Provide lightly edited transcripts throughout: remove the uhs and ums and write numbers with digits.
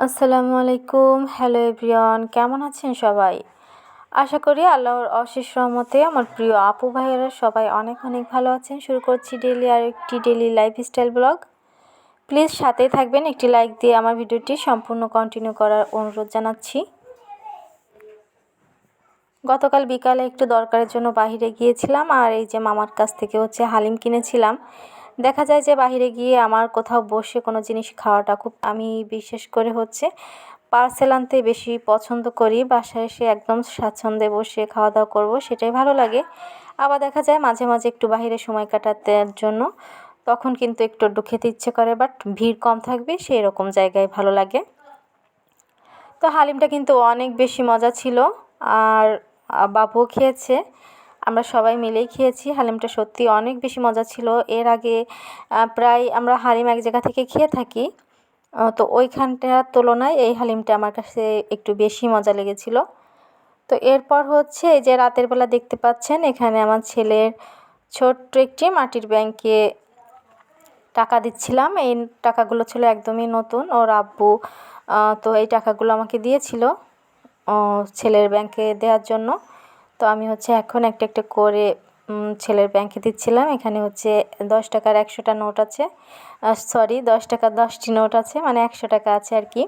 আসসালামু আলাইকুম। Hello everyone, কেমন আছেন সবাই? আশা করি আল্লাহর অশেষ রহমতে আমার প্রিয় আপু ভাইয়েরা সবাই অনেক অনেক ভালো আছেন। শুরু করছি ডেইলি লাইফস্টাইল ব্লগ। প্লিজ সাথেই থাকবেন, একটি লাইক দিয়ে আমার ভিডিওটি সম্পূর্ণ কন্টিনিউ করার অনুরোধ জানাচ্ছি। গতকাল বিকালে একটু দরকারের জন্য বাহিরে গিয়েছিলাম, আর এই যে মামার কাছ থেকে হালিম কিনেছিলাম। দেখা যায় যে বাহিরে গিয়ে আমার কোথাও বসে কোনো জিনিস খাওয়াটা আমি বিশেষ করে পার্সেল আনতে বেশি পছন্দ করি। বাসায় এসে একদম স্বাচ্ছন্দ্যে বসে খাওয়া দাওয়া করব, সেটাই ভালো লাগে। আবার দেখা যায় মাঝে মাঝে একটু বাহিরে সময় কাটাতে জন্য তখন কিন্তু একটু একটু খেতে ইচ্ছে করে, বাট ভিড় কম থাকবে সেই রকম জায়গায় ভালো লাগে। তো হালিমটা কিন্তু অনেক বেশি মজা ছিল, আর বাবুও খেয়েছে। আমরা সবাই মিলেই খেয়েছি। হালিমটা সত্যি অনেক বেশি মজা ছিল। এর আগে প্রায় আমরা হালিম এক জায়গা থেকে খেয়ে থাকি, তো ওইখানটার তুলনায় এই হালিমটা আমার কাছে একটু বেশি মজা লেগেছিল। তো এরপর এই যে রাতের বেলা দেখতে পাচ্ছেন, এখানে আমার ছেলের ছোট্ট একটি মাটির ব্যাংকে টাকা দিচ্ছিলাম। এই টাকাগুলো ছিল একদমই নতুন, ওর আব্বু তো এই টাকাগুলো আমাকে দিয়েছিল ছেলের ব্যাংকে দেওয়ার জন্য। তো আমি এখন একটা একটা করে ছেলের ব্যাংকে দিচ্ছিলাম। এখানে 10 টাকার 100টা নোট আছে, সরি 10 টাকার 10টি নোট আছে, মানে 100 টাকা আছে আর কি।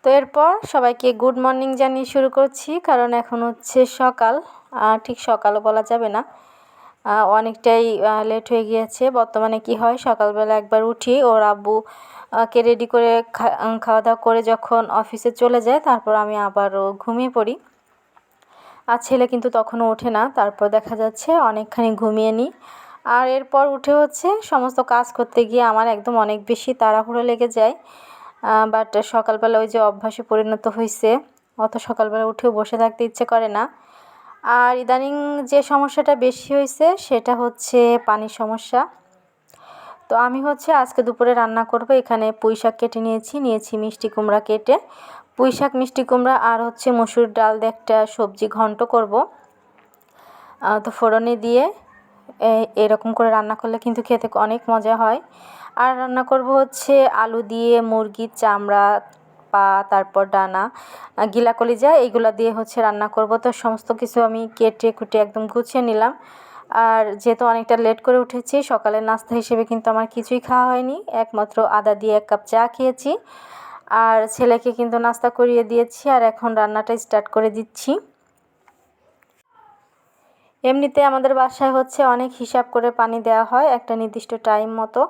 তো এরপর সবাইকে গুড মর্নিং জানিয়ে শুরু করছি, কারণ এখন সকাল, ঠিক সকালও বলা যাবে না, অনেকটাই লেট হয়ে গিয়েছে। বর্তমানে কি হয়, সকালবেলা একবার উঠি, ওর আব্বু কে রেডি করে খাওয়া দাওয়া করে যখন অফিসে চলে যায়, তারপর আমি আবারও ঘুমিয়ে পড়ি। আর ছেলে কিন্তু তখনও ওঠে না, তারপর দেখা যাচ্ছে অনেকখানি ঘুমিয়ে নিই। আর এরপর উঠে সমস্ত কাজ করতে গিয়ে আমার একদম অনেক বেশি তাড়াহুড়ো লেগে যায়। বাট সকালবেলা ওই যে অভ্যাসে পরিণত হয়েছে, অত সকালবেলা উঠেও বসে থাকতে ইচ্ছে করে না। আর ইদানিং যে সমস্যাটা বেশি হয়েছে সেটা পানির সমস্যা। তো আমি আজকে দুপুরে রান্না করব। এখানে পুঁই শাক কেটে নিয়েছি মিষ্টি কুমড়া কেটে, পুঁই শাক, মিষ্টি কুমড়া আর মসুর ডাল দিয়ে একটা সবজি ঘন্ট করব। তো ফোড়নে দিয়ে এরকম করে রান্না করলে কিন্তু খেতে অনেক মজা হয়। আর রান্না করব আলু দিয়ে মুরগির চামড়া, পা, তারপর ডানা, গিলা কলিজা, এইগুলা দিয়ে রান্না করব। তো সমস্ত কিছু আমি কেটে কুটে একদম গুছিয়ে নিলাম। আর যেহেতু অনেকটা লেট করে উঠেছি, সকালের নাস্তা হিসেবে কিন্তু আমার কিছুই খাওয়া হয়নি, একমাত্র আদা দিয়ে 1 কাপ চা খেয়েছি। আর ছেলেকে কিন্তু নাস্তা করিয়ে দিয়েছি, আর এখন রান্নাটা স্টার্ট করে দিচ্ছি। এমনিতে আমাদের বাসায় অনেক হিসাব করে পানি দেওয়া হয় একটা নির্দিষ্ট টাইম মতো।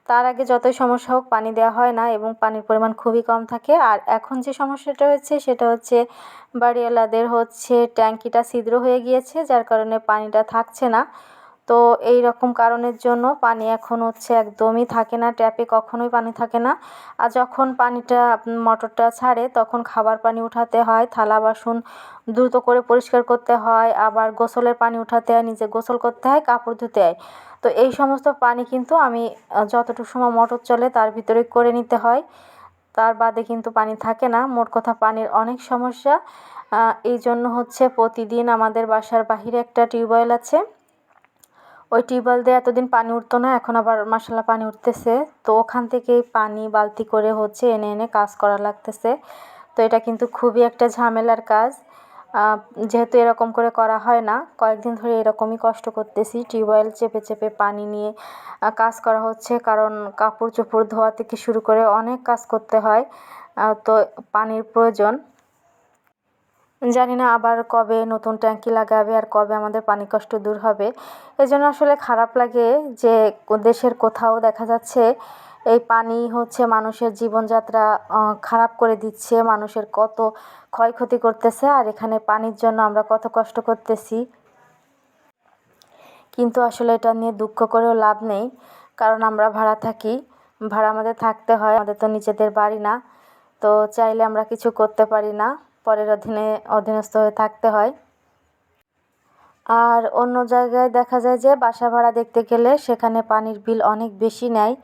তার আগে যতই সমস্যা হোক পানি দেওয়া হয় না, এবং পানির পরিমাণ খুবই কম থাকে। আর এখন যে সমস্যাটা হয়েছে সেটা বাড়িওয়ালাদের ট্যাঙ্কিটা ছিদ্র হয়ে গিয়েছে, যার কারণে পানিটা থাকছে না। তো এই রকম কারণের জন্য পানি এখন একদমই থাকে না, ট্যাপে কখনোই পানি থাকে না। আর যখন পানিটা মোটরটা ছাড়ে তখন খাবার পানি উঠাতে হয়, থালা বাসন দ্রুত করে পরিষ্কার করতে হয়, আবার গোসলের পানি উঠাতে হয়, নিজে গোসল করতে হয়, কাপড় ধুতে হয়। তো এই সমস্ত পানি কিন্তু আমি যতটুকু সময় মোটর চলে তার ভিতরে করে নিতে হয়, তার বাদে কিন্তু পানি থাকে না। মোট কথা পানির অনেক সমস্যা। এই জন্য প্রতিদিন আমাদের বাসার বাহিরে একটা টিউবওয়েল আছে, ওই টিউবওয়েল দিয়ে এতদিন পানি উঠতো না, এখন আবার মাশাআল্লাহ পানি উঠতেছে। তো ওখান থেকেই পানি বালতি করে এনে এনে কাজ করা লাগতেছে। তো এটা কিন্তু খুবই একটা ঝামেলার কাজ। যেহেতু এরকম করে করা হয় না, কয়েকদিন ধরে এরকমই কষ্ট করতেছি, টিউবওয়েল চেপে চেপে পানি নিয়ে কাজ করা কারণ কাপড় চোপড় ধোয়া থেকে শুরু করে অনেক কাজ করতে হয়। তো পানির প্রয়োজন। জানি না আবার কবে নতুন ট্যাঙ্কি লাগাবে, আর কবে আমাদের পানি কষ্ট দূর হবে। এজন্য আসলে খারাপ লাগে যে দেশের কোথাও দেখা যাচ্ছে এই পানি মানুষের জীবনযাত্রা খারাপ করে দিচ্ছে, মানুষের কত ক্ষয়ক্ষতি করতেছে, আর এখানে পানির জন্য আমরা কত কষ্ট করতেছি। কিন্তু আসলে এটা নিয়ে দুঃখ করেও লাভ নেই, কারণ আমরা ভাড়া থাকি, ভাড়া আমাদের থাকতে হয়, আমাদের তো নিজেদের বাড়ি না। তো চাইলে আমরা কিছু করতে পারি না, পরের অধীনস্থ হয়ে থাকতে হয়। আর অন্য জায়গায় দেখা যায় যে বাসা ভাড়া দেখতে গেলে সেখানে পানির বিল অনেক বেশি নেয়,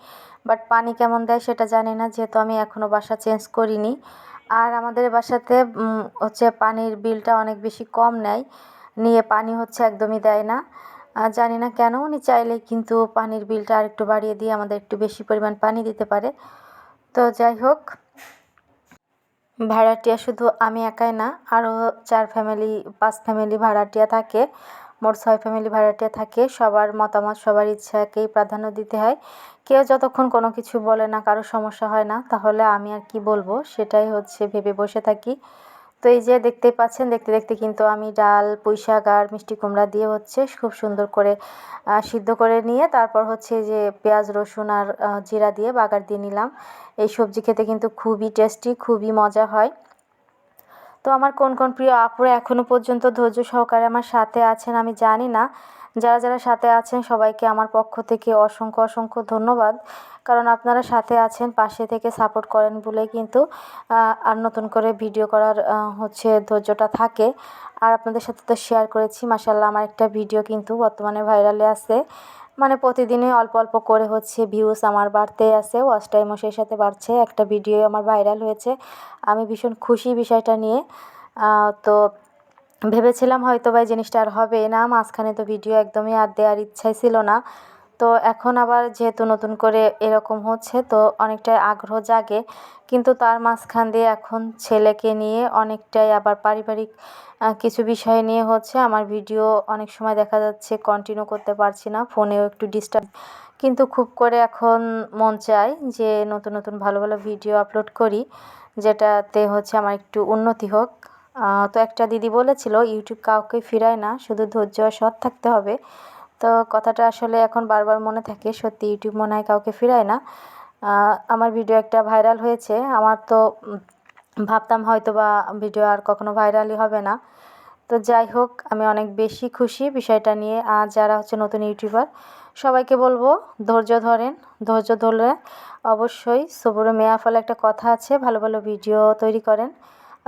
বাট পানি কেমন দেয় সেটা জানি না, যেহেতু আমি এখনও বাসা চেঞ্জ করিনি। আর আমাদের বাসাতে পানির বিলটা অনেক বেশি কম নিয়ে পানি একদমই দেয় না। জানি না কেন, উনি চাইলেই কিন্তু পানির বিলটা আরেকটু বাড়িয়ে দিয়ে আমাদের একটু বেশি পরিমাণ পানি দিতে পারে। তো যাই হোক, ভাড়াটিয়া শুধু আমি একাই না, আরও 5 ফ্যামিলি ভাড়াটিয়া থাকে। মোট 6 ফ্যামিলি ভাড়াটিয়া থাকে। সবার মতামত, সবার ইচ্ছাকেই প্রাধান্য দিতে হয়। কেউ যতক্ষণ কোনো কিছু বলে না, কারো সমস্যা হয় না, তাহলে আমি আর কি বলবো, সেটাই হচ্ছে ভেবে বসে থাকি। তো এই যে দেখতেই পাচ্ছেন, দেখতে দেখতে কিন্তু আমি ডাল, পুঁইশাক আর মিষ্টি কুমড়া দিয়ে হচ্ছে খুব সুন্দর করে সিদ্ধ করে নিয়ে তারপর হচ্ছে যে পেঁয়াজ, রসুন আর জিরা দিয়ে বাগার দিয়ে নিলাম। এই সবজি খেতে কিন্তু খুবই টেস্টি, খুবই মজা হয়। তো আমার কোন কোন প্রিয় আপুরা এখনও পর্যন্ত ধৈর্য সহকারে আমার সাথে আছেন আমি জানি না। যারা যারা সাথে আছেন সবাইকে আমার পক্ষ থেকে অসংখ্য অসংখ্য ধন্যবাদ। কারণ আপনারা সাথে আছেন, পাশে থেকে সাপোর্ট করেন বলেই কিন্তু আর নতুন করে ভিডিও করার হচ্ছে ধৈর্যটা থাকে। আর আপনাদের সাথে তো শেয়ার করেছি, মাশাআল্লাহ আমার একটা ভিডিও কিন্তু বর্তমানে ভাইরালে আছে। মানে প্রতিদিনই অল্প অল্প করে হচ্ছে ভিউজ আমার বাড়তেই আছে, ওয়াচ টাইমও সেই সাথে বাড়ছে। একটা ভিডিও আমার ভাইরাল হয়েছে, আমি ভীষণ খুশি বিষয়টা নিয়ে। তো ভেবেছিলাম হয়তো বা এই জিনিসটা আর হবে না, মাঝখানে তো ভিডিও একদমই আর দেওয়ার ইচ্ছাই ছিল না। তো এখন আবার যেহেতু নতুন করে এরকম হচ্ছে, তো অনেকটাই আগ্রহ জাগে। কিন্তু তার মাঝখান দিয়ে এখন ছেলেকে নিয়ে অনেকটাই আবার পারিবারিক কিছু বিষয় নিয়ে হচ্ছে আমার ভিডিও অনেক সময় দেখা যাচ্ছে কন্টিনিউ করতে পারছি না, ফোনেও একটু ডিস্টার্ব। কিন্তু খুব করে এখন মন চায় যে নতুন নতুন ভালো ভালো ভিডিও আপলোড করি, যেটাতে হচ্ছে আমার একটু উন্নতি হোক। তো একটা দিদি বলেছিল ইউটিউব কাউকে ফিরায় না, শুধু ধৈর্য আর সৎ থাকতে হবে। তো কথাটা আসলে এখন বারবার মনে থাকে, সত্যি ইউটিউব মনে হয় কাউকে ফিরায় না। আমার ভিডিও একটা ভাইরাল হয়েছে, আমার তো ভাবতাম হয়তো বা ভিডিও আর কখনো ভাইরালই হবে না। তো যাই হোক, আমি অনেক বেশি খুশি বিষয়টা নিয়ে। আর যারা হচ্ছে নতুন ইউটিউবার, সবাইকে বলবো ধৈর্য ধরেন। ধৈর্য ধরলে অবশ্যই সবুরে মেয়া ফলে একটা কথা আছে, ভালো ভালো ভিডিও তৈরি করেন,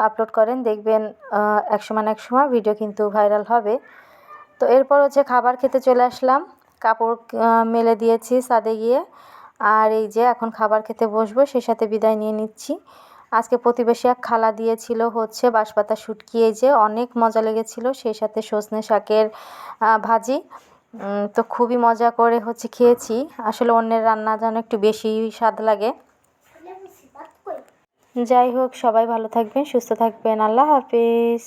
আপলোড করেন, দেখবেন একসময় না একসময় ভিডিও কিন্তু ভাইরাল হবে। তো এরপর হচ্ছে খাবার খেতে চলে আসলাম, কাপড় মেলে দিয়েছি ছাদে গিয়ে। আর এই যে এখন খাবার খেতে বসবো, সেই সাথে বিদায় নিয়ে নিচ্ছি। আজকে প্রতিবেশী এক খালা দিয়েছিল হচ্ছে বাঁশপাতা শুটকি, এই যে অনেক মজা লেগেছিল, সেই সাথে সজনে শাকের ভাজি। তো খুবই মজা করে হচ্ছে খেয়েছি। আসলে অন্যের রান্না যেন একটু বেশি স্বাদ লাগে। যাই হোক, সবাই ভালো থাকবেন, সুস্থ থাকবেন, আল্লাহ হাফিজ।